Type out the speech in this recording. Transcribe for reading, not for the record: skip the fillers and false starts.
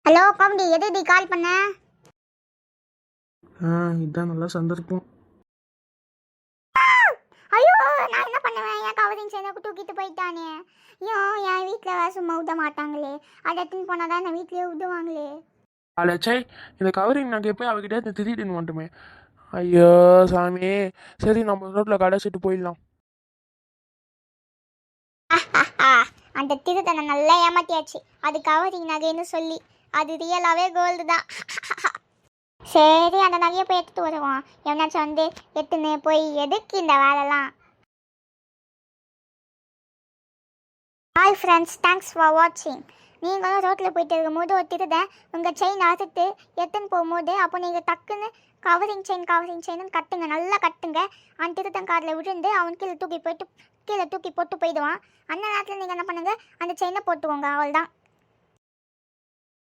Hello comedy, எதுடி கால் பண்ண? இதுதான் நல்ல சந்தர்ப்பம். ஐயோ, நான் என்ன பண்ணுவேன்? என் கவரிங் சேர்ந்து தூக்கிட்டு போயிட்டானே. ஐயோ, என் வீட்டில் சும்மா விட மாட்டாங்களே. அதை எடுத்துன்னு போனால் தான் என் வீட்லேயே விடுவாங்களே. அலச்சை, இந்த கவரிங் நாங்கள் எப்போயும் அவகிட்ட திடீர்னு வந்துட்டுமே. ஐயோ சாமி, சரி நம்ம ரோட்டில் கடைச்சிட்டு போயிடலாம். அந்த திருத்தனை நல்லா ஏமாத்தியாச்சு. அது கவரிங் நகைன்னு சொல்லி அது ரியலாகவே கோல்டு தான். சரி, அந்த நகையை போய் எடுத்துட்டு வருவோம். எவனாச்சும் வந்து எடுத்துன்னு போய் எதுக்கு இந்த வேலைலாம். ஹாய் ஃப்ரெண்ட்ஸ், தேங்க்ஸ் ஃபார் வாட்சிங். நீங்களும் ரோட்டில் போயிட்டு இருக்கும்போது ஒரு திருடன் உங்கள் செயின் அறுத்துட்டு எடுத்துன்னு போகும்போது அப்போ நீங்கள் டக்குன்னு கவரிங் செயின்னு கட்டுங்க, நல்லா கட்டுங்க. அந்த திருடன் காரில் விழுந்து அவன் கீழே தூக்கி போட்டு போயிடுவான். அந்த நேரத்தில் நீங்கள் என்ன பண்ணுங்கள், அந்த செயினை போட்டுக்கோங்க, அவள் தான்.